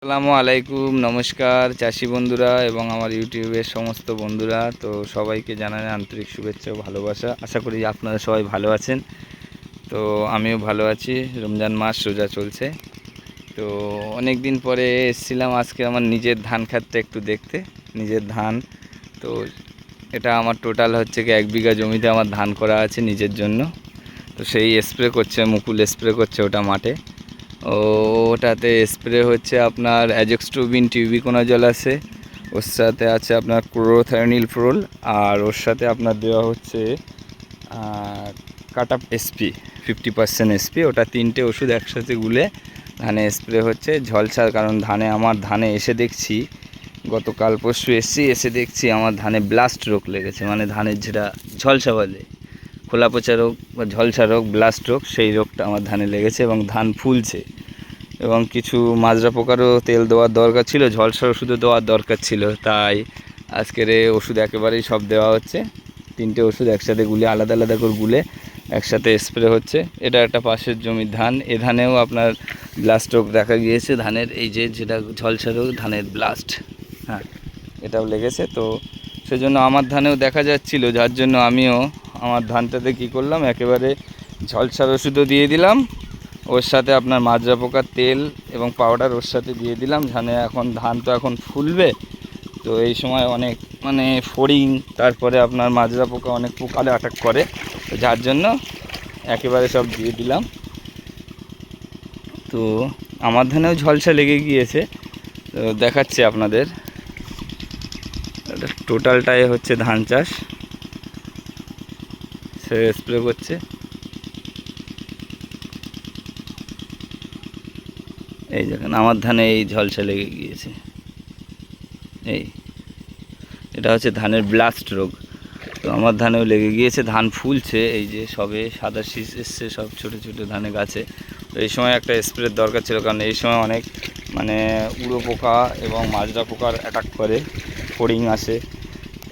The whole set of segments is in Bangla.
আসসালামু আলাইকুম, নমস্কার চাষি বন্ধুরা এবং আমার ইউটিউবের সমস্ত বন্ধুরা। তো সবাইকে জানাই আন্তরিক শুভেচ্ছা ও ভালোবাসা। আশা করি আপনারা সবাই ভালো আছেন। তো আমিও ভালো আছি। রমজান মাস রোজা চলছে। তো অনেক দিন পরে এসেছিলাম আজকে আমার নিজের ধান ক্ষেতটা একটু দেখতে। নিজের ধান, তো এটা আমার টোটাল হচ্ছে কি 1 বিঘা জমিতে আমার ধান করা আছে নিজের জন্য। তো সেই স্প্রে করছে, মুকুল স্প্রে করছে ওটা মাঠে। ওটাতে স্প্রে হচ্ছে আপনার অ্যাজেক্সট্রোবিন টিউবিকোনাজল আছে, ওর সাথে আছে আপনার ক্লোরোথায়োনিলফ্রোল, আর ওর সাথে আপনার দেওয়া হচ্ছে কাট আপ এসপি 50% এসপি। ওটা 3টে ওষুধ একসাথে গুলে ধানে স্প্রে হচ্ছে। ঝলসার কারণ আমার ধানে এসে দেখছি, গতকাল পরশু এসে দেখছি আমার ধানে ব্লাস্ট রোগ লেগেছে। মানে ধানের যেটা ঝলসা বলে, খোলা পচা রোগ বা ঝলসা রোগ, ব্লাস্ট রোগ, সেই রোগটা আমার ধানে লেগেছে এবং ধান ফুলছে। এবং কিছু মাজরা পোকারও তেল দেওয়ার দরকার ছিল, ঝলসার ওষুধও দেওয়ার দরকার ছিল। তাই আজকের ওষুধ একেবারেই সব দেওয়া হচ্ছে। 3টে ওষুধ একসাথে গুলে, আলাদা আলাদা করে গুলে একসাথে স্প্রে হচ্ছে। এটা একটা পাশের জমির ধান। এ ধানেও আপনার ব্লাস্ট রোগ দেখা গিয়েছে। ধানের এই যেটা ঝলসা রোগ, ধানের ব্লাস্ট, হ্যাঁ, এটাও লেগেছে। তো সেজন্য আমার ধানেও দেখা যাচ্ছিল, যার জন্য আমিও আমার ধানটাতে কী করলাম, একেবারে ঝলসার ওষুধও দিয়ে দিলাম, ওর সাথে আপনার মাজরা পোকার তেল এবং পাউডার ওর সাথে দিয়ে দিলাম। ধান তো এখন ফুলবে। তো এই সময় অনেক ফড়িং, তারপরে আপনার মাজরা পোকা, অনেক পোকালে অ্যাটাক করে। তো যার জন্য একেবারে সব দিয়ে দিলাম। তো আমার ধানেও ঝলসা লেগে গিয়েছে। তো দেখাচ্ছি আপনাদের, টোটালটাই হচ্ছে ধান চাষ। সে স্প্রে করছে। এই দেখেন আমার ধানে এই ঝলসা লেগে গিয়েছে। এটা হচ্ছে ধানের ব্লাস্ট রোগ। তো আমার ধানেও লেগে গিয়েছে, ধান ফুলছে, এই যে সবে সাদা শীষ এসছে সব ছোটো ছোটো ধানে গাছে। তো এই সময় একটা স্প্রের দরকার ছিল, কারণ এই সময় অনেক উড়ো পোকা এবং মাজরা পোকার অ্যাটাক করে, ফড়িং আসে,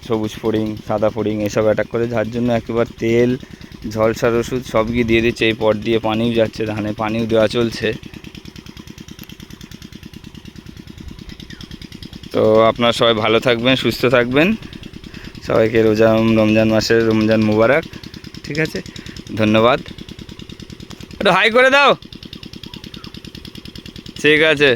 সবুজ ফড়িং, সাদা ফড়িং, এসব অ্যাটাক করে। যার জন্য একেবারে তেল, ঝলসার ওষুধ সব গিয়ে দিয়ে দিচ্ছে। এই পট দিয়ে পানিও যাচ্ছে, ধানে পানিও দেওয়া চলছে। তো আপনারা সবাই ভালো থাকবেন, সুস্থ থাকবেন। সবাইকে রমজান মাসের রমজান মুবারক। ঠিক আছে, ধন্যবাদ। একটু হাই করে দাও। ঠিক আছে।